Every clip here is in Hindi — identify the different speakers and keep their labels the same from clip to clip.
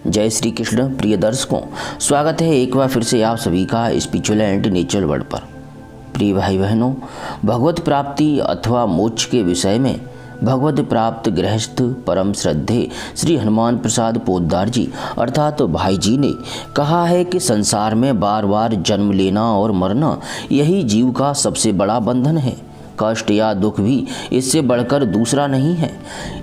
Speaker 1: जय श्री कृष्ण। प्रिय दर्शकों, स्वागत है एक बार फिर से आप सभी का स्पिरिचुअल एंड नेचुरल वर्ल्ड पर। प्रिय भाई बहनों, भगवत प्राप्ति अथवा मोक्ष के विषय में भगवत प्राप्त गृहस्थ परम श्रद्धे श्री हनुमान प्रसाद पोद्दार जी अर्थात भाई जी ने कहा है कि संसार में बार बार जन्म लेना और मरना यही जीव का सबसे बड़ा बंधन है। कष्ट या दुख भी इससे बढ़कर दूसरा नहीं है।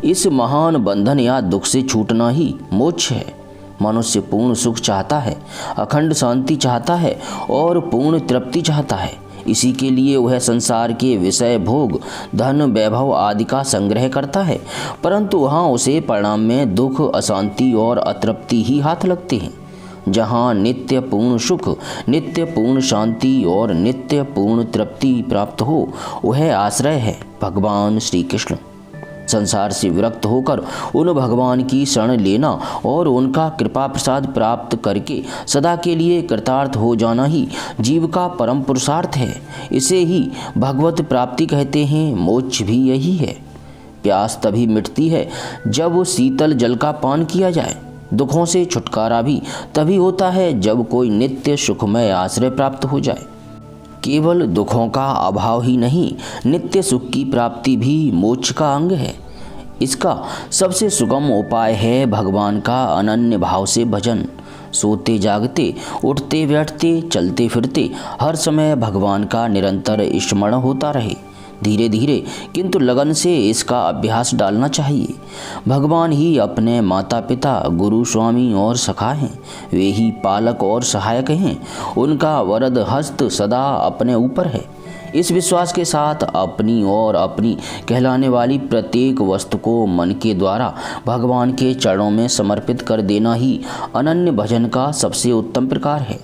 Speaker 1: इस महान बंधन या दुख से छूटना ही मोक्ष है। मनुष्य पूर्ण सुख चाहता है, अखंड शांति चाहता है और पूर्ण तृप्ति चाहता है। इसी के लिए वह संसार के विषय भोग, धन, वैभव आदि का संग्रह करता है, परंतु वहाँ उसे परिणाम में दुख, अशांति और अतृप्ति ही हाथ लगते हैं। जहाँ नित्य पूर्ण सुख, नित्य पूर्ण शांति और नित्य पूर्ण तृप्ति प्राप्त हो, वह आश्रय है भगवान श्री कृष्ण। संसार से विरक्त होकर उन भगवान की शरण लेना और उनका कृपा प्रसाद प्राप्त करके सदा के लिए कृतार्थ हो जाना ही जीव का परम पुरुषार्थ है। इसे ही भगवत प्राप्ति कहते हैं। मोक्ष भी यही है। प्यास तभी मिटती है जब शीतल जल का पान किया जाए। दुखों से छुटकारा भी तभी होता है जब कोई नित्य सुखमय आश्रय प्राप्त हो जाए। केवल दुखों का अभाव ही नहीं, नित्य सुख की प्राप्ति भी मोक्ष का अंग है। इसका सबसे सुगम उपाय है भगवान का अनन्य भाव से भजन। सोते जागते, उठते बैठते, चलते फिरते हर समय भगवान का निरंतर स्मरण होता रहे। धीरे धीरे किंतु लगन से इसका अभ्यास डालना चाहिए। भगवान ही अपने माता पिता, गुरु, स्वामी और सखा हैं। वे ही पालक और सहायक हैं। उनका वरद हस्त सदा अपने ऊपर है। इस विश्वास के साथ अपनी और अपनी कहलाने वाली प्रत्येक वस्तु को मन के द्वारा भगवान के चरणों में समर्पित कर देना ही अनन्य भजन का सबसे उत्तम प्रकार है।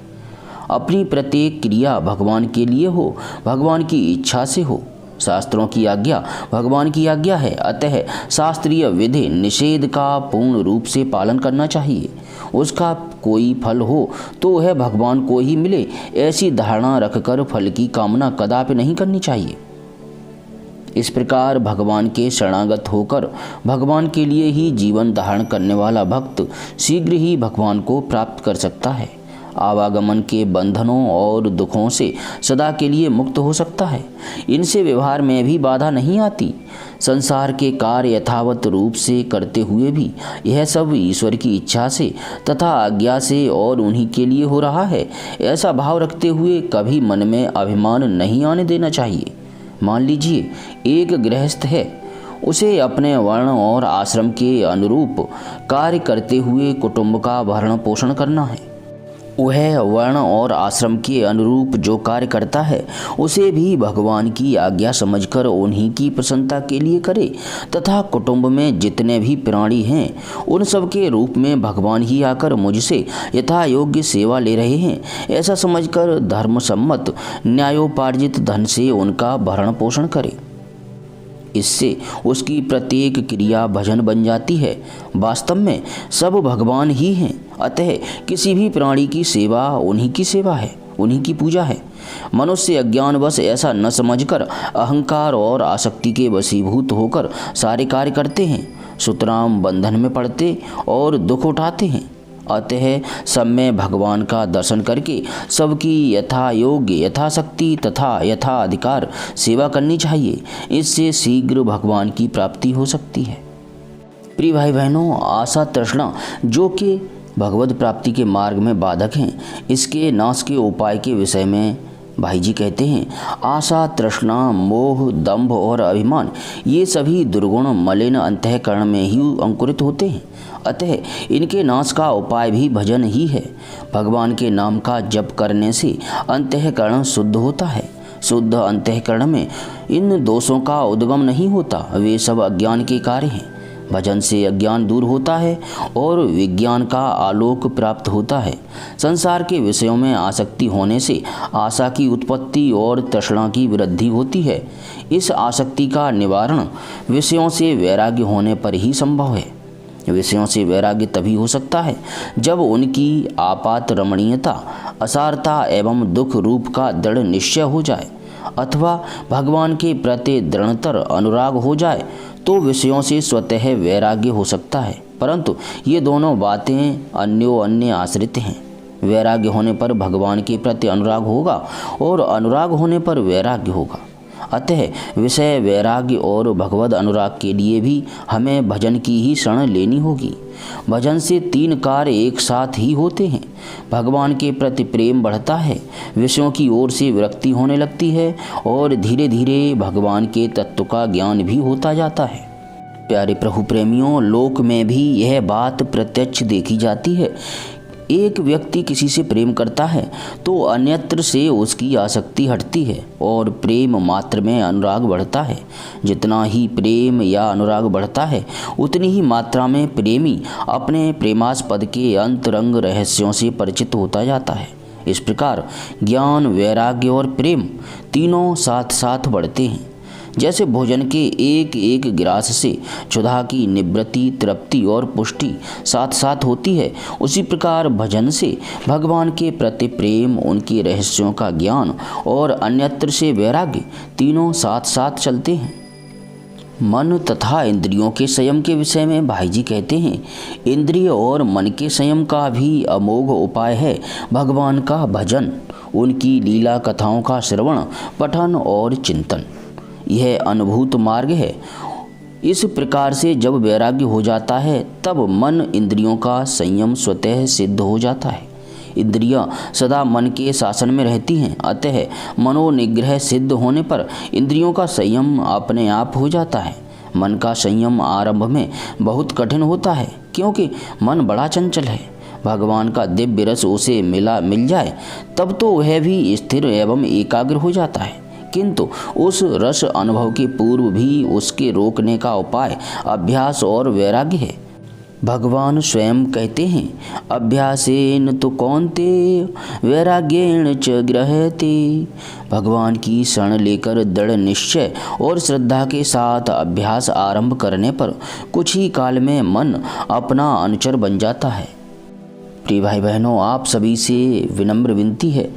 Speaker 1: अपनी प्रत्येक क्रिया भगवान के लिए हो, भगवान की इच्छा से हो। शास्त्रों की आज्ञा भगवान की आज्ञा है, अतः शास्त्रीय विधि निषेध का पूर्ण रूप से पालन करना चाहिए। उसका कोई फल हो तो वह भगवान को ही मिले, ऐसी धारणा रखकर फल की कामना कदापि नहीं करनी चाहिए। इस प्रकार भगवान के शरणागत होकर भगवान के लिए ही जीवन धारण करने वाला भक्त शीघ्र ही भगवान को प्राप्त कर सकता है। आवागमन के बंधनों और दुखों से सदा के लिए मुक्त हो सकता है। इनसे व्यवहार में भी बाधा नहीं आती। संसार के कार्य यथावत रूप से करते हुए भी यह सब ईश्वर की इच्छा से तथा आज्ञा से और उन्हीं के लिए हो रहा है, ऐसा भाव रखते हुए कभी मन में अभिमान नहीं आने देना चाहिए। मान लीजिए एक गृहस्थ है, उसे अपने वर्ण और आश्रम के अनुरूप कार्य करते हुए कुटुंब का भरण पोषण करना है। वह वर्ण और आश्रम के अनुरूप जो कार्य करता है उसे भी भगवान की आज्ञा समझकर उन्हीं की प्रसन्नता के लिए करे तथा कुटुंब में जितने भी प्राणी हैं उन सब के रूप में भगवान ही आकर मुझसे यथा योग्य सेवा ले रहे हैं, ऐसा समझकर धर्मसम्मत न्यायोपार्जित धन से उनका भरण पोषण करे। इससे उसकी प्रत्येक क्रिया भजन बन जाती है। वास्तव में सब भगवान ही हैं, अतः किसी भी प्राणी की सेवा उन्हीं की सेवा है, उन्हीं की पूजा है। मनुष्य अज्ञानवश ऐसा न समझकर अहंकार और आसक्ति के वशीभूत होकर सारे कार्य करते हैं, सुतराम बंधन में पड़ते और दुख उठाते हैं। अतः सब में भगवान का दर्शन करके सबकी यथा योग्य, यथाशक्ति तथा यथा अधिकार सेवा करनी चाहिए। इससे शीघ्र भगवान की प्राप्ति हो सकती है। प्रिय भाई बहनों, आशा तृष्णा जो कि भगवत प्राप्ति के मार्ग में बाधक हैं, इसके नाश के उपाय के विषय में भाई जी कहते हैं, आशा, तृष्णा, मोह, दंभ और अभिमान ये सभी दुर्गुण मलिन अंतःकरण में ही अंकुरित होते हैं। अतः इनके नाश का उपाय भी भजन ही है। भगवान के नाम का जप करने से अंतःकरण शुद्ध होता है। शुद्ध अंतःकरण में इन दोषों का उद्गम नहीं होता, वे सब अज्ञान के कार्य हैं। भजन से अज्ञान दूर होता है और विज्ञान का आलोक प्राप्त होता है। संसार के विषयों में आसक्ति होने से आशा की उत्पत्ति और तृष्णा की वृद्धि होती है। इस आसक्ति का निवारण विषयों से वैराग्य होने पर ही संभव है। विषयों से वैराग्य तभी हो सकता है जब उनकी आपात रमणीयता, असारता एवं दुख रूप का दृढ़ निश्चय हो जाए अथवा भगवान के प्रति दृढ़तर अनुराग हो जाए, तो विषयों से स्वतः वैराग्य हो सकता है। परंतु ये दोनों बातें अन्योन्य आश्रित हैं। वैराग्य होने पर भगवान के प्रति अनुराग होगा और अनुराग होने पर वैराग्य होगा। अतः विषय वैराग्य और भगवद अनुराग के लिए भी हमें भजन की ही शरण लेनी होगी। भजन से 3 कार्य एक साथ ही होते हैं। भगवान के प्रति प्रेम बढ़ता है, विषयों की ओर से विरक्ति होने लगती है और धीरे धीरे भगवान के तत्व का ज्ञान भी होता जाता है। प्यारे प्रभु प्रेमियों, लोक में भी यह बात प्रत्यक्ष देखी जाती है। एक व्यक्ति किसी से प्रेम करता है तो अन्यत्र से उसकी आसक्ति हटती है और प्रेम मात्र में अनुराग बढ़ता है। जितना ही प्रेम या अनुराग बढ़ता है उतनी ही मात्रा में प्रेमी अपने प्रेमास्पद के अंतरंग रहस्यों से परिचित होता जाता है। इस प्रकार ज्ञान, वैराग्य और प्रेम तीनों साथ साथ बढ़ते हैं। जैसे भोजन के एक एक गिरास से क्षुधा की निवृत्ति, तृप्ति और पुष्टि साथ साथ होती है, उसी प्रकार भजन से भगवान के प्रति प्रेम, उनके रहस्यों का ज्ञान और अन्यत्र से वैराग्य तीनों साथ साथ चलते हैं। मन तथा इंद्रियों के संयम के विषय में भाई जी कहते हैं, इंद्रिय और मन के संयम का भी अमोघ उपाय है भगवान का भजन, उनकी लीला कथाओं का श्रवण, पठन और चिंतन। यह अनुभूत मार्ग है। इस प्रकार से जब वैराग्य हो जाता है तब मन इंद्रियों का संयम स्वतः सिद्ध हो जाता है। इंद्रियां सदा मन के शासन में रहती हैं, अतः मनोनिग्रह सिद्ध होने पर इंद्रियों का संयम अपने आप हो जाता है। मन का संयम आरंभ में बहुत कठिन होता है क्योंकि मन बड़ा चंचल है। भगवान का दिव्य रस उसे मिल जाए तब तो वह भी स्थिर एवं एकाग्र हो जाता है, किंतु उस रस अनुभव के पूर्व भी उसके रोकने का उपाय अभ्यास और वैराग्य है। भगवान स्वयं कहते हैं, अभ्यासेन तो कौन्तेय वैराग्येण च गृह्यते। भगवान की शरण लेकर दृढ़ निश्चय और श्रद्धा के साथ अभ्यास आरंभ करने पर कुछ ही काल में मन अपना अनुचर बन जाता है। प्रिय भाई बहनों, आप सभी से विनम्र विनती है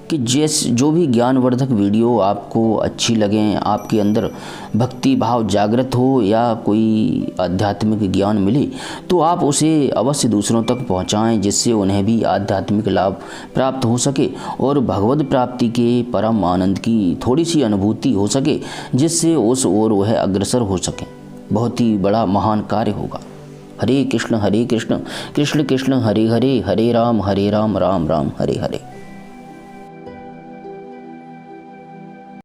Speaker 1: कि जो भी ज्ञानवर्धक वीडियो आपको अच्छी लगें, आपके अंदर भक्ति भाव जागृत हो या कोई आध्यात्मिक ज्ञान मिले, तो आप उसे अवश्य दूसरों तक पहुंचाएं, जिससे उन्हें भी आध्यात्मिक लाभ प्राप्त हो सके और भगवत प्राप्ति के परम आनंद की थोड़ी सी अनुभूति हो सके, जिससे उस ओर वह अग्रसर हो सके। बहुत ही बड़ा महान कार्य होगा। हरे कृष्ण कृष्ण कृष्ण हरे हरे, हरे राम राम राम हरे हरे।